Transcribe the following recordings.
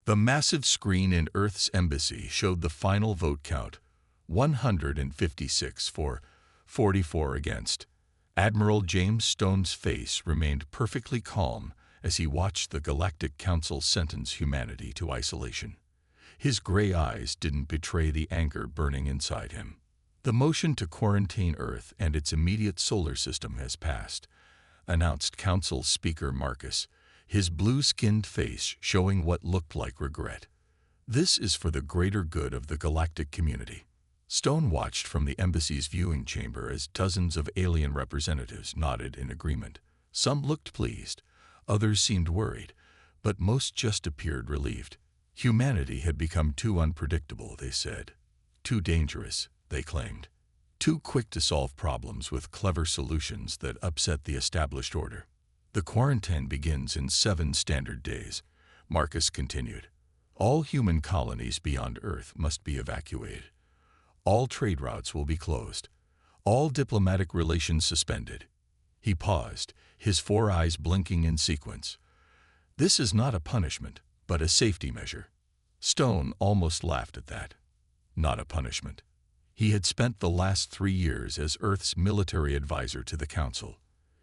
The massive screen in Earth's embassy showed the final vote count, 156 for, 44 against. Admiral James Stone's face remained perfectly calm as he watched the Galactic Council sentence humanity to isolation. His gray eyes didn't betray the anger burning inside him. The motion to quarantine Earth and its immediate solar system has passed, announced Council Speaker Marcus, his blue-skinned face showing what looked like regret. This is for the greater good of the galactic community. Stone watched from the embassy's viewing chamber as dozens of alien representatives nodded in agreement. Some looked pleased, others seemed worried, but most just appeared relieved. Humanity had become too unpredictable, they said. Too dangerous, they claimed. Too quick to solve problems with clever solutions that upset the established order. The quarantine begins in 7 standard days, Marcus continued. All human colonies beyond Earth must be evacuated. All trade routes will be closed. All diplomatic relations suspended. He paused, his 4 eyes blinking in sequence. This is not a punishment, but a safety measure. Stone almost laughed at that. Not a punishment. He had spent the last 3 years as Earth's military advisor to the Council.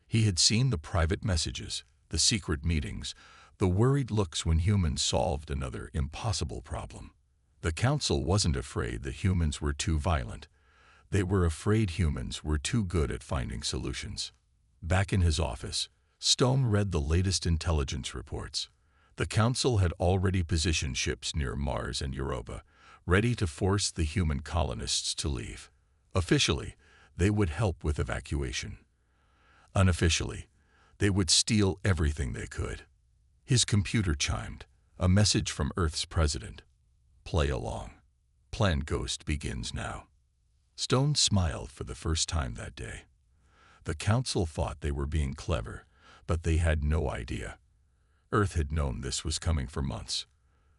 He had seen the private messages, the secret meetings, the worried looks when humans solved another impossible problem. The Council wasn't afraid that humans were too violent. They were afraid humans were too good at finding solutions. Back in his office, Stone read the latest intelligence reports. The Council had already positioned ships near Mars and Europa, ready to force the human colonists to leave. Officially, they would help with evacuation. Unofficially, they would steal everything they could. His computer chimed, a message from Earth's president. Play along. Plan Ghost begins now. Stone smiled for the first time that day. The Council thought they were being clever, but they had no idea. Earth had known this was coming for months.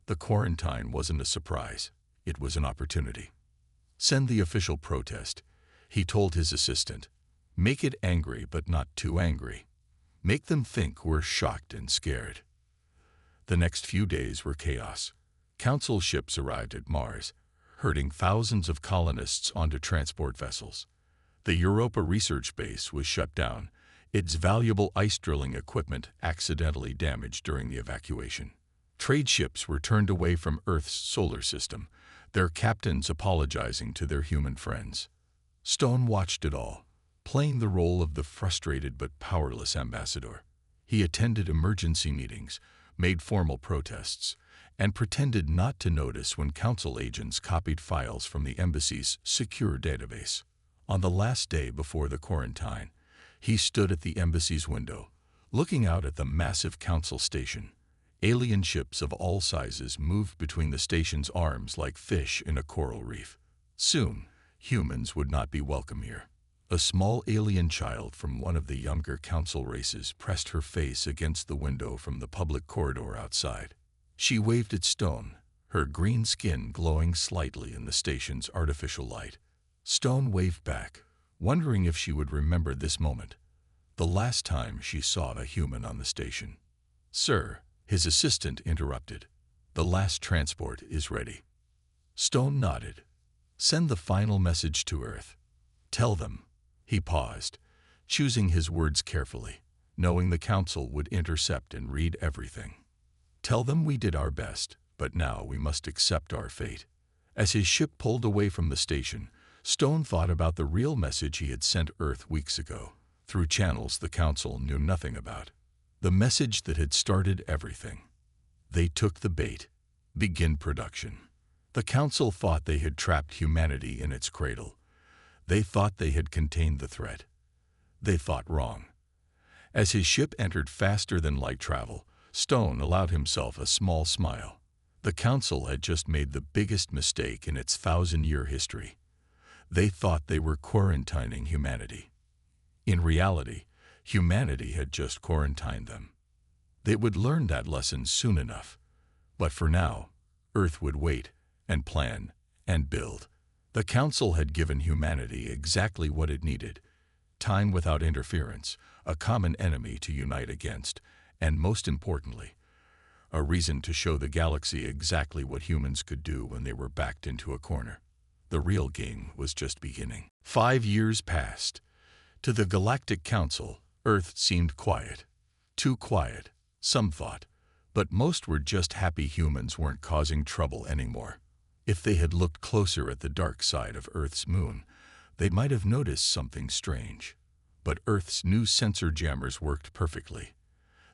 The quarantine wasn't a surprise. It was an opportunity. Send the official protest, he told his assistant. Make it angry, but not too angry. Make them think we're shocked and scared. The next few days were chaos. Council ships arrived at Mars, herding thousands of colonists onto transport vessels. The Europa research base was shut down, its valuable ice drilling equipment accidentally damaged during the evacuation. Trade ships were turned away from Earth's solar system, their captains apologizing to their human friends. Stone watched it all, playing the role of the frustrated but powerless ambassador. He attended emergency meetings, made formal protests, and pretended not to notice when Council agents copied files from the embassy's secure database. On the last day before the quarantine, he stood at the embassy's window, looking out at the massive Council station. Alien ships of all sizes moved between the station's arms like fish in a coral reef. Soon, humans would not be welcome here. A small alien child from one of the younger Council races pressed her face against the window from the public corridor outside. She waved at Stone, her green skin glowing slightly in the station's artificial light. Stone waved back, wondering if she would remember this moment, the last time she saw a human on the station. "Sir," his assistant interrupted, "the last transport is ready." Stone nodded. "Send the final message to Earth. Tell them." He paused, choosing his words carefully, knowing the Council would intercept and read everything. "Tell them we did our best, but now we must accept our fate." As his ship pulled away from the station, Stone thought about the real message he had sent Earth weeks ago, through channels the Council knew nothing about. The message that had started everything. They took the bait. Begin production. The Council thought they had trapped humanity in its cradle. They thought they had contained the threat. They thought wrong. As his ship entered faster than light travel, Stone allowed himself a small smile. The Council had just made the biggest mistake in its 1,000-year history. They thought they were quarantining humanity. In reality, humanity had just quarantined them. They would learn that lesson soon enough. But for now, Earth would wait and plan and build. The Council had given humanity exactly what it needed: time without interference, a common enemy to unite against, and most importantly, a reason to show the galaxy exactly what humans could do when they were backed into a corner. The real game was just beginning. 5 years passed. To the Galactic Council, Earth seemed quiet. Too quiet, some thought, but most were just happy humans weren't causing trouble anymore. If they had looked closer at the dark side of Earth's moon, they might have noticed something strange. But Earth's new sensor jammers worked perfectly.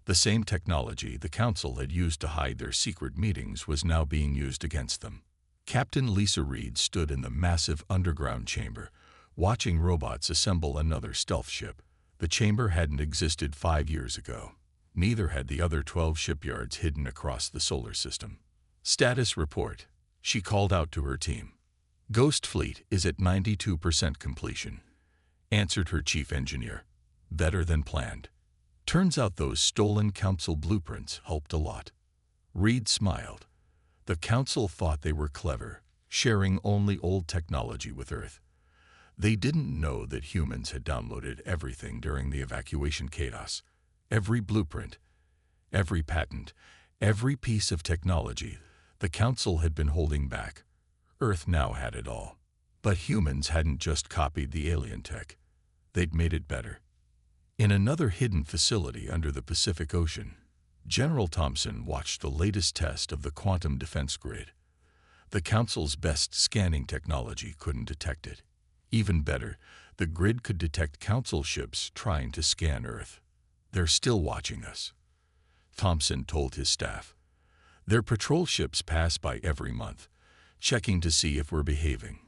The same technology the Council had used to hide their secret meetings was now being used against them. Captain Lisa Reed stood in the massive underground chamber, watching robots assemble another stealth ship. The chamber hadn't existed 5 years ago. Neither had the other 12 shipyards hidden across the solar system. Status report. She called out to her team. Ghost Fleet is at 92% completion, answered her chief engineer. Better than planned. Turns out those stolen Council blueprints helped a lot. Reed smiled. The Council thought they were clever, sharing only old technology with Earth. They didn't know that humans had downloaded everything during the evacuation chaos. Every blueprint, every patent, every piece of technology the Council had been holding back. Earth now had it all. But humans hadn't just copied the alien tech. They'd made it better. In another hidden facility under the Pacific Ocean, General Thompson watched the latest test of the quantum defense grid. The Council's best scanning technology couldn't detect it. Even better, the grid could detect Council ships trying to scan Earth. They're still watching us, Thompson told his staff. Their patrol ships pass by every month, checking to see if we're behaving.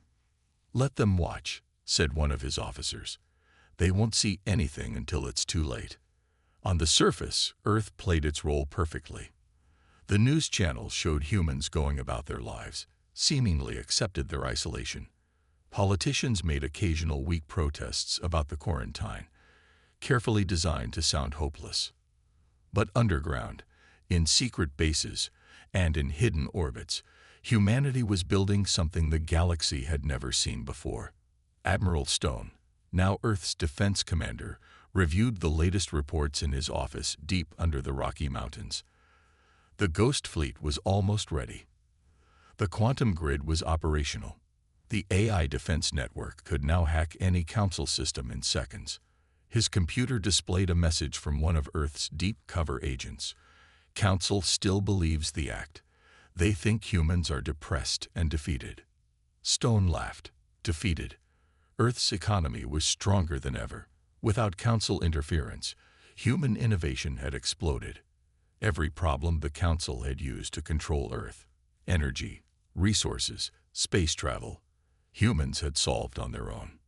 Let them watch, said one of his officers. They won't see anything until it's too late. On the surface, Earth played its role perfectly. The news channels showed humans going about their lives, seemingly accepted their isolation. Politicians made occasional weak protests about the quarantine, carefully designed to sound hopeless. But underground, in secret bases, and in hidden orbits, humanity was building something the galaxy had never seen before. Admiral Stone, now Earth's defense commander, reviewed the latest reports in his office deep under the Rocky Mountains. The Ghost Fleet was almost ready. The quantum grid was operational. The AI defense network could now hack any Council system in seconds. His computer displayed a message from one of Earth's deep cover agents. Council still believes the act. They think humans are depressed and defeated. Stone laughed. Defeated. Earth's economy was stronger than ever. Without Council interference, human innovation had exploded. Every problem the Council had used to control Earth, energy, resources, space travel, humans had solved on their own.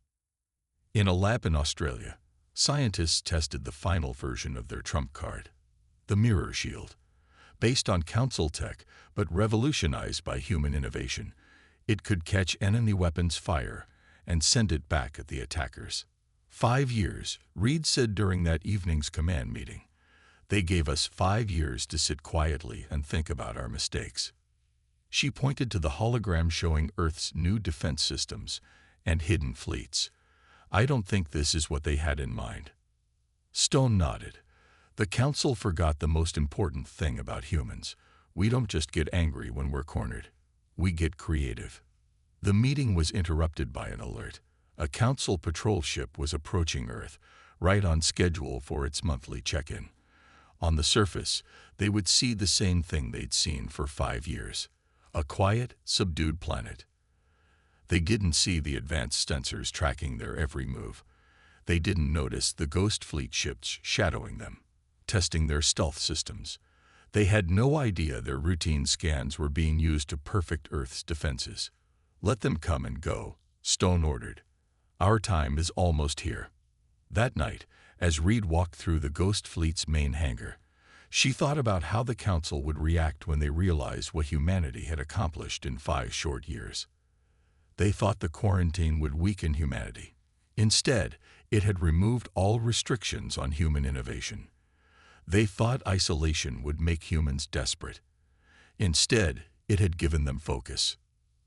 In a lab in Australia, scientists tested the final version of their trump card, the mirror shield. Based on Council tech, but revolutionized by human innovation, it could catch enemy weapons' fire and send it back at the attackers. 5 years, Reed said during that evening's command meeting. They gave us 5 years to sit quietly and think about our mistakes. She pointed to the hologram showing Earth's new defense systems and hidden fleets. I don't think this is what they had in mind. Stone nodded. The Council forgot the most important thing about humans. We don't just get angry when we're cornered. We get creative. The meeting was interrupted by an alert. A Council patrol ship was approaching Earth, right on schedule for its monthly check-in. On the surface, they would see the same thing they'd seen for 5 years. A quiet, subdued planet. They didn't see the advanced sensors tracking their every move. They didn't notice the Ghost Fleet ships shadowing them, testing their stealth systems. They had no idea their routine scans were being used to perfect Earth's defenses. Let them come and go, Stone ordered. Our time is almost here. That night, as Reed walked through the Ghost Fleet's main hangar, she thought about how the Council would react when they realized what humanity had accomplished in 5 short years. They thought the quarantine would weaken humanity. Instead, it had removed all restrictions on human innovation. They thought isolation would make humans desperate. Instead, it had given them focus.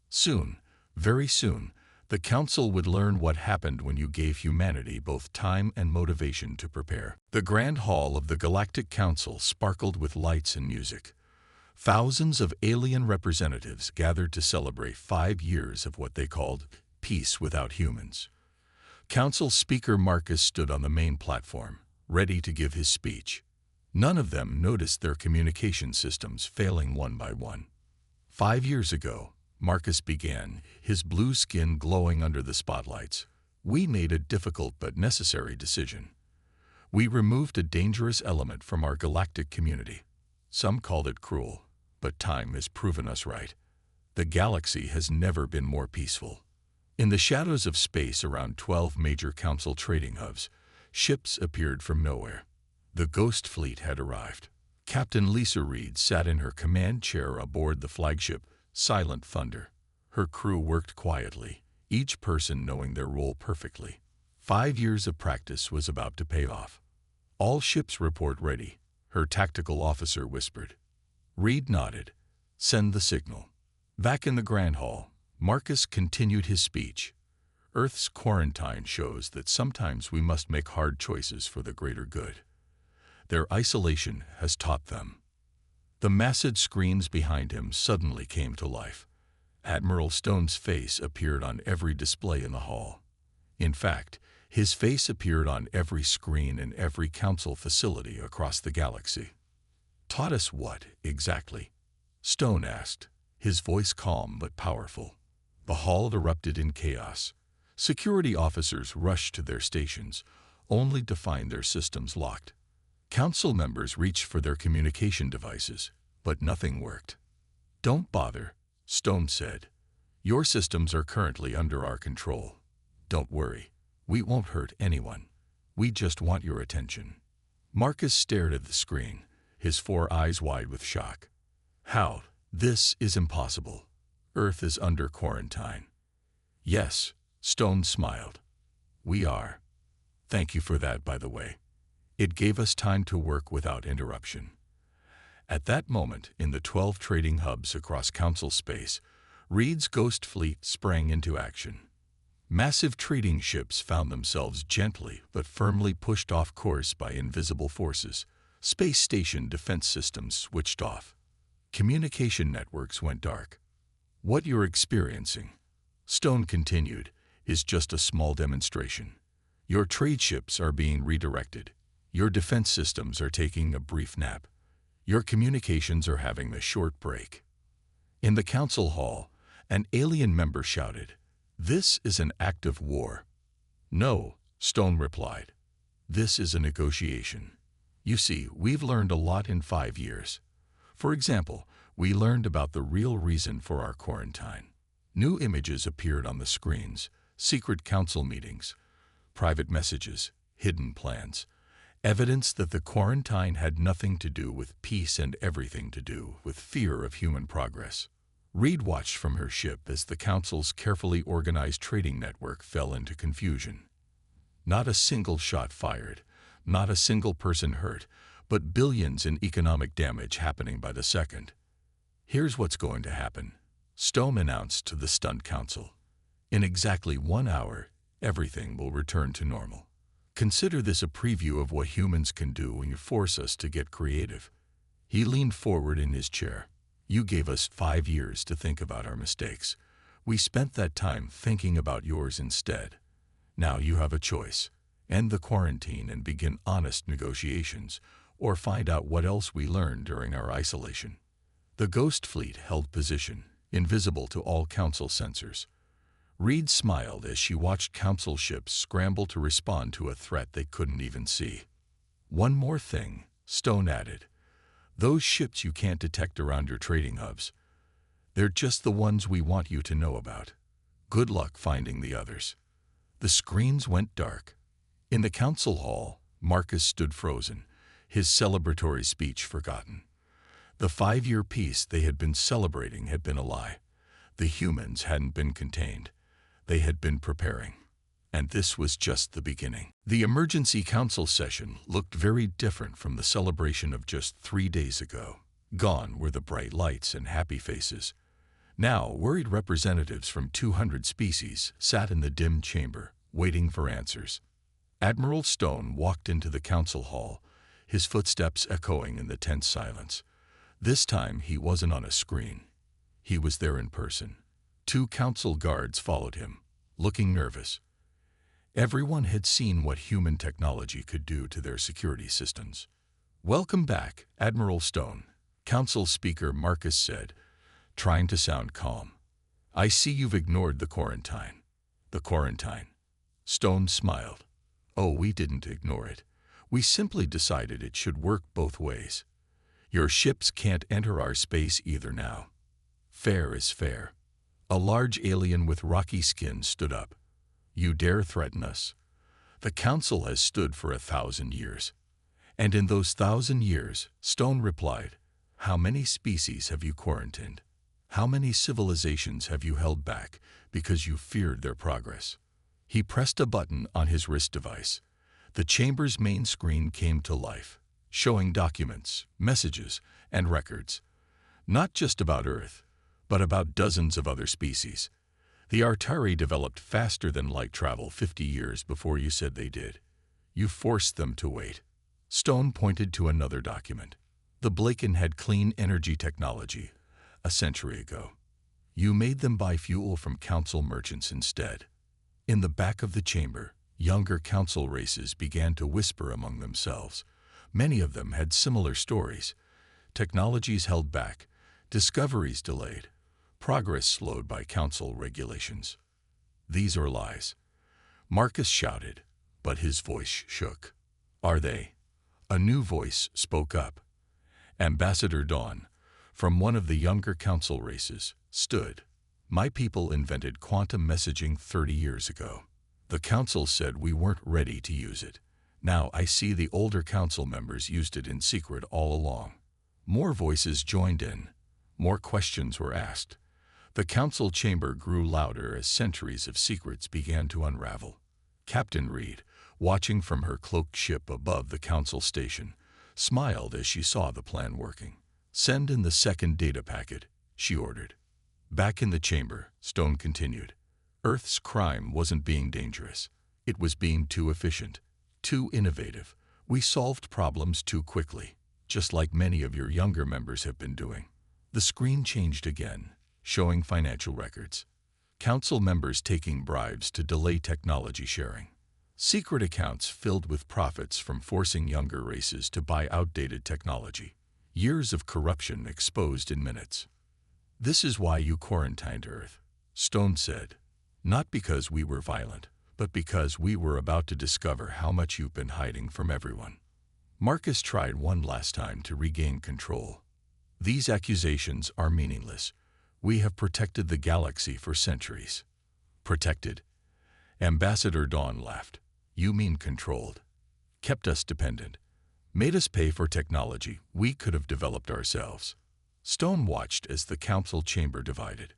Soon, very soon, the Council would learn what happened when you gave humanity both time and motivation to prepare. The Grand Hall of the Galactic Council sparkled with lights and music. Thousands of alien representatives gathered to celebrate 5 years of what they called peace without humans. Council Speaker Marcus stood on the main platform, ready to give his speech. None of them noticed their communication systems failing one by one. 5 years ago, Marcus began, his blue skin glowing under the spotlights. We made a difficult but necessary decision. We removed a dangerous element from our galactic community. Some called it cruel, but time has proven us right. The galaxy has never been more peaceful. In the shadows of space around 12 major council trading hubs, ships appeared from nowhere. The Ghost Fleet had arrived. Captain Lisa Reed sat in her command chair aboard the flagship Silent Thunder. Her crew worked quietly, each person knowing their role perfectly. 5 years of practice was about to pay off. "All ships report ready," her tactical officer whispered. Reed nodded. "Send the signal." Back in the Grand Hall, Marcus continued his speech. "Earth's quarantine shows that sometimes we must make hard choices for the greater good. Their isolation has taught them." The massive screens behind him suddenly came to life. Admiral Stone's face appeared on every display in the hall. In fact, his face appeared on every screen in every council facility across the galaxy. "Taught us what, exactly?" Stone asked, his voice calm but powerful. The hall erupted in chaos. Security officers rushed to their stations, only to find their systems locked. Council members reached for their communication devices, but nothing worked. "Don't bother," Stone said. "Your systems are currently under our control. Don't worry, we won't hurt anyone. We just want your attention." Marcus stared at the screen, his 4 eyes wide with shock. "How? This is impossible. Earth is under quarantine." "Yes," Stone smiled. "We are. Thank you for that, by the way. It gave us time to work without interruption." At that moment, in the 12 trading hubs across Council space, Reed's Ghost Fleet sprang into action. Massive trading ships found themselves gently but firmly pushed off course by invisible forces. Space station defense systems switched off. Communication networks went dark. "What you're experiencing," Stone continued, "is just a small demonstration. Your trade ships are being redirected. Your defense systems are taking a brief nap. Your communications are having a short break." In the council hall, an alien member shouted, "This is an act of war." "No," Stone replied. "This is a negotiation. You see, we've learned a lot in 5 years. For example, we learned about the real reason for our quarantine. New images appeared on the screens, secret council meetings, private messages, hidden plans. Evidence that the quarantine had nothing to do with peace and everything to do with fear of human progress." Reed watched from her ship as the Council's carefully organized trading network fell into confusion. Not a single shot fired, not a single person hurt, but billions in economic damage happening by the second. "Here's what's going to happen," Stone announced to the stunned Council. "In exactly 1 hour, everything will return to normal. Consider this a preview of what humans can do when you force us to get creative." He leaned forward in his chair. "You gave us 5 years to think about our mistakes. We spent that time thinking about yours instead. Now you have a choice. End the quarantine and begin honest negotiations, or find out what else we learned during our isolation." The Ghost Fleet held position, invisible to all Council sensors. Reed smiled as she watched Council ships scramble to respond to a threat they couldn't even see. "One more thing," Stone added. "Those ships you can't detect around your trading hubs, they're just the ones we want you to know about. Good luck finding the others." The screens went dark. In the council hall, Marcus stood frozen, his celebratory speech forgotten. The 5-year peace they had been celebrating had been a lie. The humans hadn't been contained. They had been preparing. And this was just the beginning. The emergency council session looked very different from the celebration of just 3 days ago. Gone were the bright lights and happy faces. Now, worried representatives from 200 species sat in the dim chamber, waiting for answers. Admiral Stone walked into the council hall, his footsteps echoing in the tense silence. This time he wasn't on a screen. He was there in person. 2 council guards followed him, looking nervous. Everyone had seen what human technology could do to their security systems. "Welcome back, Admiral Stone," Council Speaker Marcus said, trying to sound calm. "I see you've ignored the quarantine." "The quarantine?" Stone smiled. "Oh, we didn't ignore it. We simply decided it should work both ways. Your ships can't enter our space either now." "Fair is fair." A large alien with rocky skin stood up. "You dare threaten us? The Council has stood for 1,000 years. And in those 1,000 years," Stone replied, "how many species have you quarantined? How many civilizations have you held back because you feared their progress?" He pressed a button on his wrist device. The chamber's main screen came to life, showing documents, messages, and records. Not just about Earth, but about dozens of other species. The Artari developed faster than light travel 50 years before you said they did. You forced them to wait. Stone pointed to another document. The Blaken had clean energy technology a century ago. You made them buy fuel from council merchants instead. In the back of the chamber, younger council races began to whisper among themselves. Many of them had similar stories. Technologies held back, discoveries delayed, progress slowed by council regulations. "These are lies," Marcus shouted, but his voice shook. "Are they?" A new voice spoke up. Ambassador Dawn, from one of the younger council races, stood. "My people invented quantum messaging 30 years ago. The council said we weren't ready to use it. Now I see the older council members used it in secret all along." More voices joined in. More questions were asked. The council chamber grew louder as centuries of secrets began to unravel. Captain Reed, watching from her cloaked ship above the council station, smiled as she saw the plan working. "Send in the second data packet," she ordered. Back in the chamber, Stone continued. "Earth's crime wasn't being dangerous. It was being too efficient, too innovative. We solved problems too quickly, just like many of your younger members have been doing." The screen changed again, showing financial records. Council members taking bribes to delay technology sharing. Secret accounts filled with profits from forcing younger races to buy outdated technology. Years of corruption exposed in minutes. "This is why you quarantined Earth," Stone said. "Not because we were violent, but because we were about to discover how much you've been hiding from everyone." Marcus tried one last time to regain control. "These accusations are meaningless. We have protected the galaxy for centuries." "Protected?" Ambassador Dawn laughed. "You mean controlled. Kept us dependent. Made us pay for technology we could have developed ourselves." Stone watched as the council chamber divided.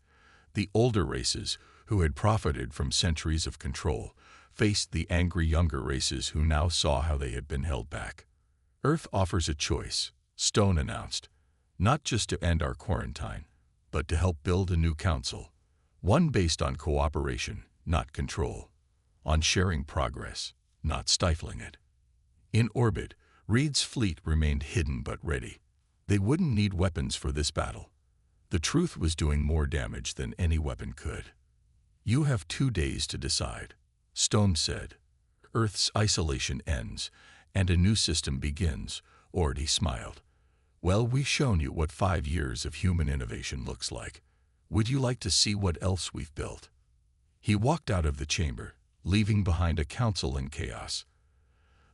The older races, who had profited from centuries of control, faced the angry younger races who now saw how they had been held back. "Earth offers a choice," Stone announced. "Not just to end our quarantine, but to help build a new council. One based on cooperation, not control. On sharing progress, not stifling it." In orbit, Reed's fleet remained hidden but ready. They wouldn't need weapons for this battle. The truth was doing more damage than any weapon could. "You have 2 days to decide," Stone said. "Earth's isolation ends, and a new system begins." Ordy smiled. "Well, we've shown you what 5 years of human innovation looks like. Would you like to see what else we've built?" He walked out of the chamber, leaving behind a council in chaos.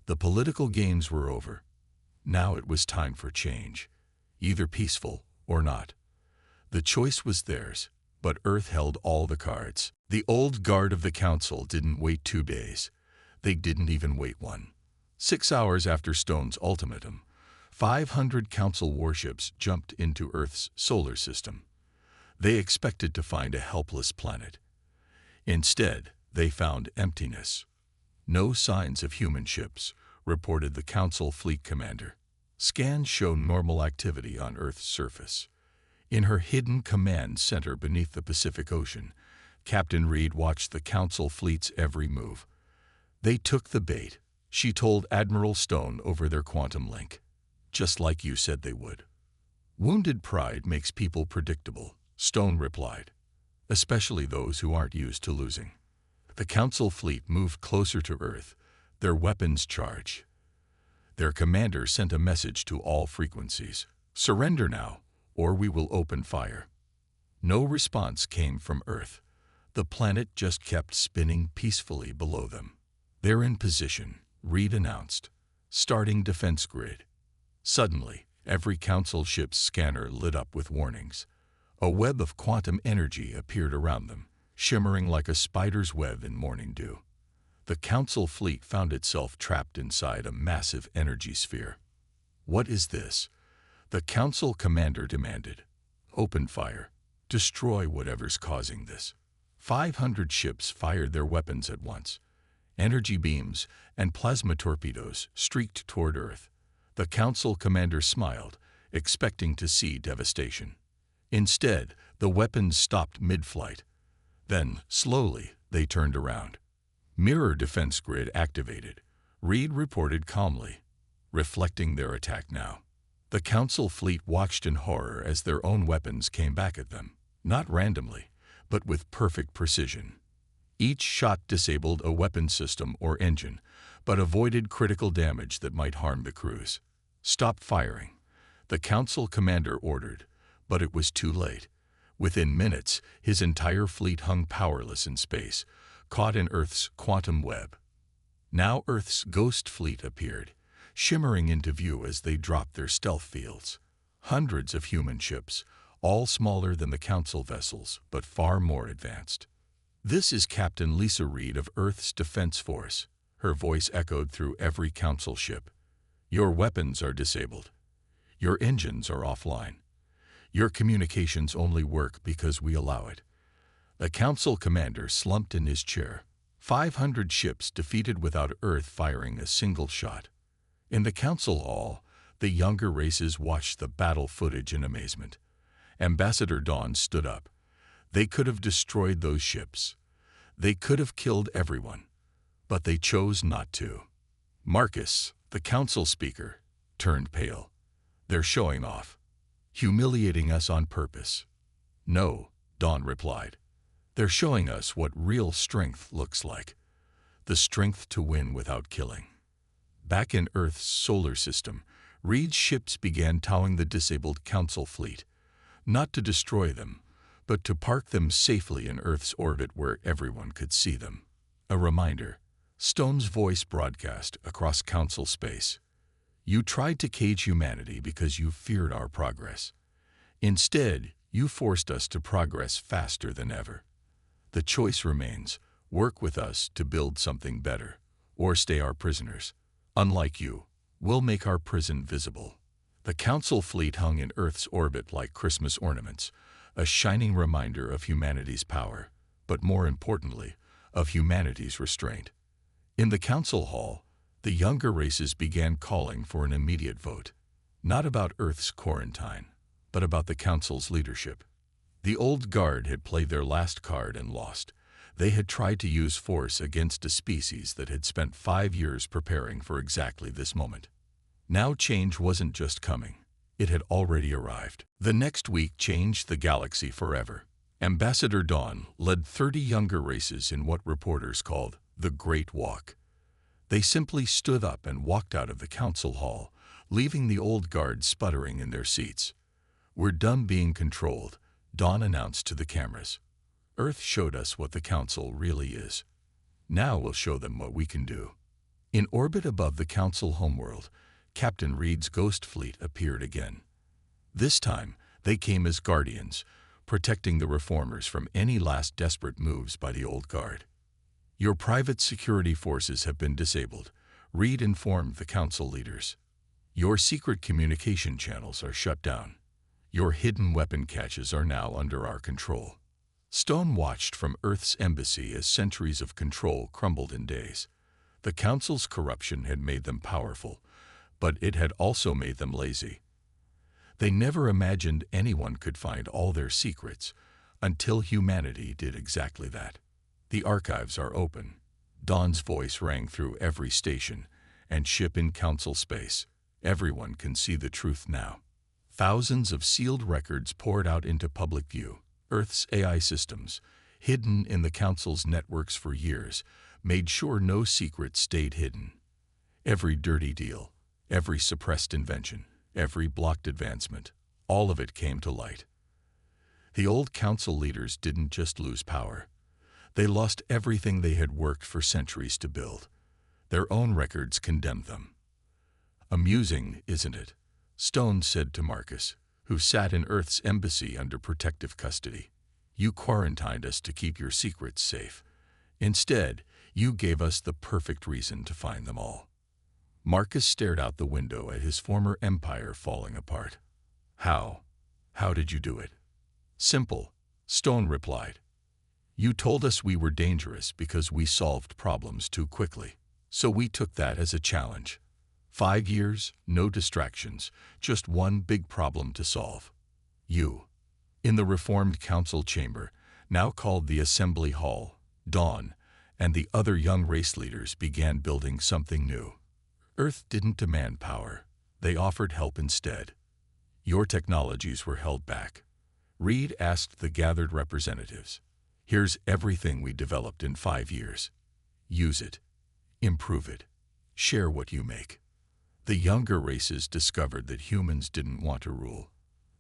The political games were over. Now it was time for change, either peaceful or not. The choice was theirs, but Earth held all the cards. The old guard of the council didn't wait 2 days. They didn't even wait 1. 6 hours after Stone's ultimatum, 500 council warships jumped into Earth's solar system. They expected to find a helpless planet. Instead, they found emptiness. "No signs of human ships," reported the council fleet commander. Scans showed normal activity on Earth's surface. In her hidden command center beneath the Pacific Ocean, Captain Reed watched the council fleet's every move. "They took the bait," she told Admiral Stone over their quantum link. "Just like you said they would." Wounded pride makes people predictable, Stone replied, especially those who aren't used to losing. The Council fleet moved closer to Earth, their weapons charged. Their commander sent a message to all frequencies: "Surrender now, or we will open fire." No response came from Earth. The planet just kept spinning peacefully below them. "They're in position," Reed announced, starting defense grid. Suddenly, every Council ship's scanner lit up with warnings. A web of quantum energy appeared around them, shimmering like a spider's web in morning dew. The Council fleet found itself trapped inside a massive energy sphere. "What is this?" the Council commander demanded. "Open fire. Destroy whatever's causing this." 500 ships fired their weapons at once. Energy beams and plasma torpedoes streaked toward Earth. The Council commander smiled, expecting to see devastation. Instead, the weapons stopped mid-flight. Then, slowly, they turned around. Mirror defense grid activated, Reed reported calmly, reflecting their attack now. The Council fleet watched in horror as their own weapons came back at them, not randomly, but with perfect precision. Each shot disabled a weapon system or engine, but avoided critical damage that might harm the crews. "Stop firing," the Council commander ordered, but it was too late. Within minutes, his entire fleet hung powerless in space, caught in Earth's quantum web. Now Earth's ghost fleet appeared, shimmering into view as they dropped their stealth fields. Hundreds of human ships, all smaller than the Council vessels, but far more advanced. "This is Captain Lisa Reed of Earth's Defense Force," her voice echoed through every Council ship. "Your weapons are disabled. Your engines are offline. Your communications only work because we allow it." The Council commander slumped in his chair. 500 ships defeated without Earth firing a single shot. In the Council hall, the younger races watched the battle footage in amazement. Ambassador Dawn stood up. They could have destroyed those ships. They could have killed everyone. But they chose not to. Marcus, the Council speaker, turned pale. "They're showing off. Humiliating us on purpose." "No," Dawn replied. "They're showing us what real strength looks like. The strength to win without killing." Back in Earth's solar system, Reed's ships began towing the disabled Council fleet, not to destroy them, but to park them safely in Earth's orbit where everyone could see them. A reminder, Stone's voice broadcast across Council space. "You tried to cage humanity because you feared our progress. Instead, you forced us to progress faster than ever. The choice remains: work with us to build something better, or stay our prisoners. Unlike you, we'll make our prison visible." The Council fleet hung in Earth's orbit like Christmas ornaments, a shining reminder of humanity's power, but more importantly, of humanity's restraint. In the Council hall, the younger races began calling for an immediate vote, not about Earth's quarantine, but about the Council's leadership. The old guard had played their last card and lost. They had tried to use force against a species that had spent 5 years preparing for exactly this moment. Now change wasn't just coming. It had already arrived. The next week changed the galaxy forever. Ambassador Dawn led 30 younger races in what reporters called the Great Walk. They simply stood up and walked out of the Council hall, leaving the old guard sputtering in their seats. "We're done being controlled," Dawn announced to the cameras. "Earth showed us what the Council really is. Now we'll show them what we can do." In orbit above the Council homeworld, Captain Reed's ghost fleet appeared again. This time, they came as guardians, protecting the reformers from any last desperate moves by the old guard. "Your private security forces have been disabled," Reed informed the Council leaders. "Your secret communication channels are shut down. Your hidden weapon caches are now under our control." Stone watched from Earth's embassy as centuries of control crumbled in days. The Council's corruption had made them powerful, but it had also made them lazy. They never imagined anyone could find all their secrets until humanity did exactly that. "The archives are open." Dawn's voice rang through every station and ship in Council space. "Everyone can see the truth now." Thousands of sealed records poured out into public view. Earth's AI systems, hidden in the Council's networks for years, made sure no secrets stayed hidden. Every dirty deal, every suppressed invention, every blocked advancement, all of it came to light. The old Council leaders didn't just lose power. They lost everything they had worked for centuries to build. Their own records condemned them. "Amusing, isn't it?" Stone said to Marcus, who sat in Earth's embassy under protective custody. "You quarantined us to keep your secrets safe. Instead, you gave us the perfect reason to find them all." Marcus stared out the window at his former empire falling apart. "How? How did you do it?" "Simple," Stone replied. "You told us we were dangerous because we solved problems too quickly. So we took that as a challenge. 5 years, no distractions, just one big problem to solve. You." In the reformed council chamber, now called the Assembly Hall, Dawn and the other young race leaders began building something new. Earth didn't demand power. They offered help instead. "Your technologies were held back." Reed asked the gathered representatives. "Here's everything we developed in 5 years. Use it. Improve it. Share what you make." The younger races discovered that humans didn't want to rule.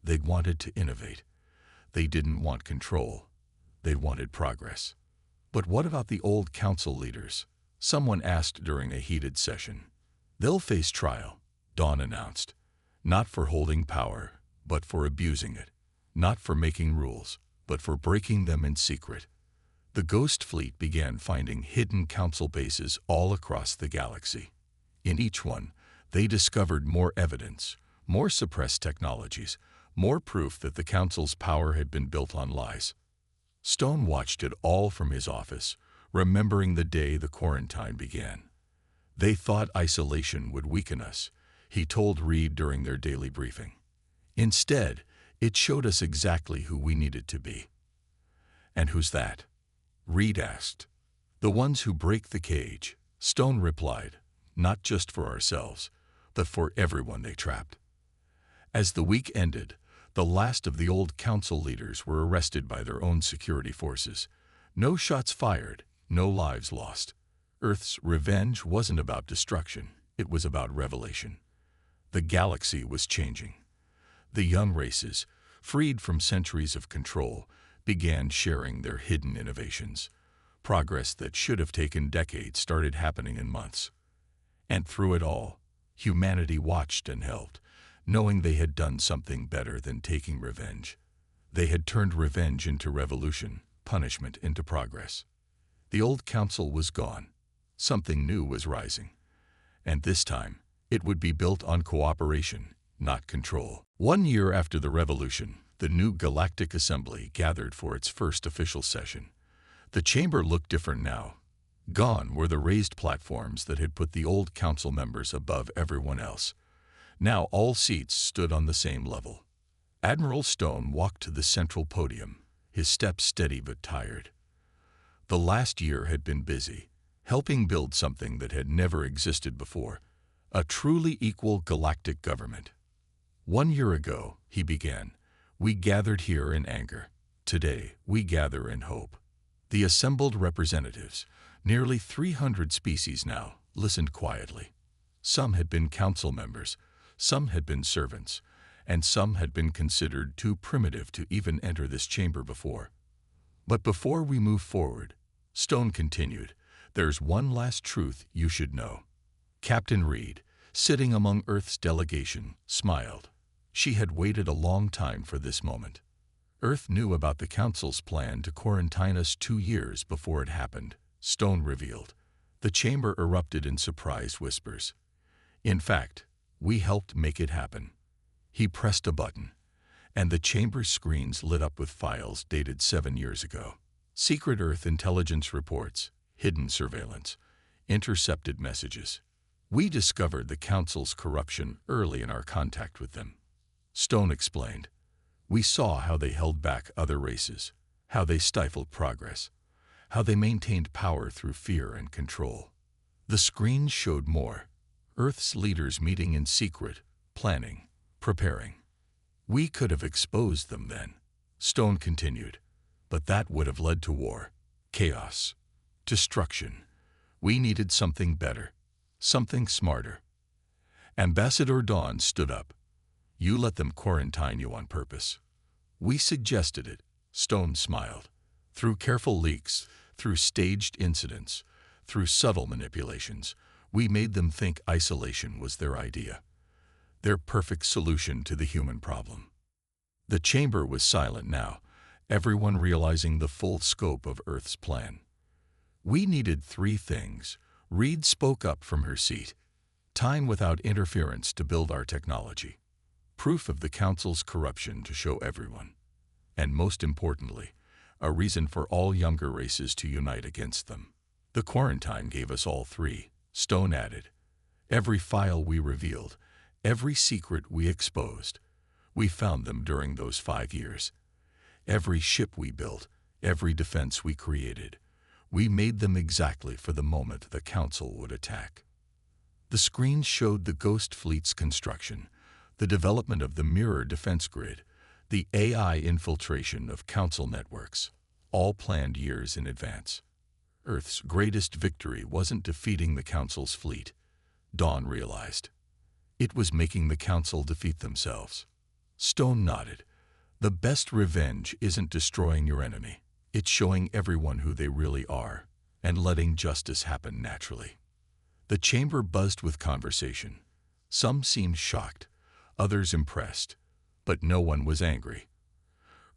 They wanted to innovate. They didn't want control. They wanted progress. "But what about the old council leaders?" someone asked during a heated session. "They'll face trial," Dawn announced. "Not for holding power, but for abusing it. Not for making rules, but for breaking them in secret." The Ghost Fleet began finding hidden council bases all across the galaxy. In each one, they discovered more evidence, more suppressed technologies, more proof that the Council's power had been built on lies. Stone watched it all from his office, remembering the day the quarantine began. "They thought isolation would weaken us," he told Reed during their daily briefing. "Instead, it showed us exactly who we needed to be." "And who's that?" Reed asked. "The ones who break the cage," Stone replied, "not just for ourselves, but for everyone they trapped." As the week ended, the last of the old council leaders were arrested by their own security forces. No shots fired, no lives lost. Earth's revenge wasn't about destruction, it was about revelation. The galaxy was changing. The young races, freed from centuries of control, began sharing their hidden innovations. Progress that should have taken decades started happening in months. And through it all, humanity watched and helped, knowing they had done something better than taking revenge. They had turned revenge into revolution, punishment into progress. The old council was gone. Something new was rising. And this time, it would be built on cooperation, not control. 1 year after the revolution, the new Galactic Assembly gathered for its first official session. The chamber looked different now. Gone were the raised platforms that had put the old council members above everyone else. Now all seats stood on the same level. Admiral Stone walked to the central podium, his steps steady but tired. The last year had been busy, helping build something that had never existed before, a truly equal galactic government. 1 year ago, he began, we gathered here in anger. Today, we gather in hope. The assembled representatives, nearly 300 species now, listened quietly. Some had been council members, some had been servants, and some had been considered too primitive to even enter this chamber before. But before we move forward, Stone continued, there's one last truth you should know. Captain Reed, sitting among Earth's delegation, smiled. She had waited a long time for this moment. Earth knew about the Council's plan to quarantine us 2 years before it happened, Stone revealed. The chamber erupted in surprised whispers. In fact, we helped make it happen. He pressed a button, and the chamber's screens lit up with files dated 7 years ago. Secret Earth intelligence reports, hidden surveillance, intercepted messages. We discovered the Council's corruption early in our contact with them. Stone explained. We saw how they held back other races, how they stifled progress, how they maintained power through fear and control. The screens showed more. Earth's leaders meeting in secret, planning, preparing. We could have exposed them then, Stone continued, but that would have led to war, chaos, destruction. We needed something better, something smarter. Ambassador Dawn stood up. You let them quarantine you on purpose. We suggested it, Stone smiled. Through careful leaks, through staged incidents, through subtle manipulations, we made them think isolation was their idea, their perfect solution to the human problem. The chamber was silent now, everyone realizing the full scope of Earth's plan. We needed three things. Reed spoke up from her seat. Time without interference to build our technology. Proof of the Council's corruption to show everyone. And most importantly, a reason for all younger races to unite against them. The quarantine gave us all three, Stone added. Every file we revealed, every secret we exposed, we found them during those 5 years. Every ship we built, every defense we created, we made them exactly for the moment the Council would attack. The screen showed the Ghost Fleet's construction, the development of the mirror defense grid, the AI infiltration of Council networks, all planned years in advance. Earth's greatest victory wasn't defeating the Council's fleet, Dawn realized. It was making the Council defeat themselves. Stone nodded. The best revenge isn't destroying your enemy. It's showing everyone who they really are, and letting justice happen naturally. The chamber buzzed with conversation. Some seemed shocked, others impressed, but no one was angry.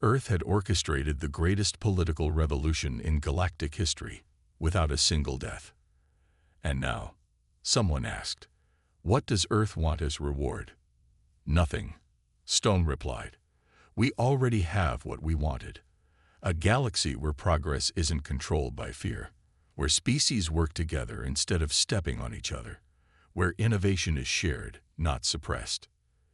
Earth had orchestrated the greatest political revolution in galactic history, without a single death. And now, someone asked, what does Earth want as reward? Nothing, Stone replied. We already have what we wanted. A galaxy where progress isn't controlled by fear, where species work together instead of stepping on each other, where innovation is shared, not suppressed.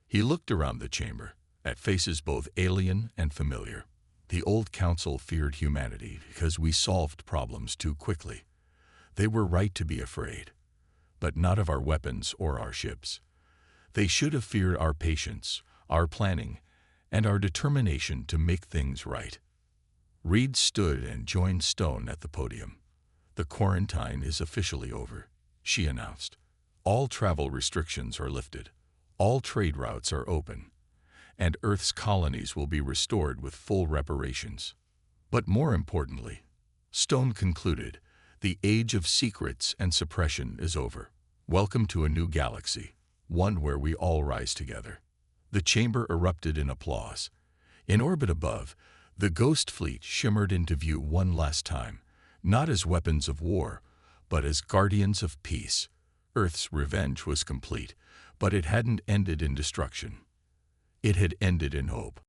He looked around the chamber, at faces both alien and familiar. The old Council feared humanity because we solved problems too quickly. They were right to be afraid, but not of our weapons or our ships. They should have feared our patience, our planning, and our determination to make things right. Reed stood and joined Stone at the podium. The quarantine is officially over, she announced. All travel restrictions are lifted. All trade routes are open. And Earth's colonies will be restored with full reparations. But more importantly, Stone concluded, the age of secrets and suppression is over. Welcome to a new galaxy, one where we all rise together. The chamber erupted in applause. In orbit above, the Ghost Fleet shimmered into view one last time, not as weapons of war, but as guardians of peace. Earth's revenge was complete, but it hadn't ended in destruction. It had ended in hope.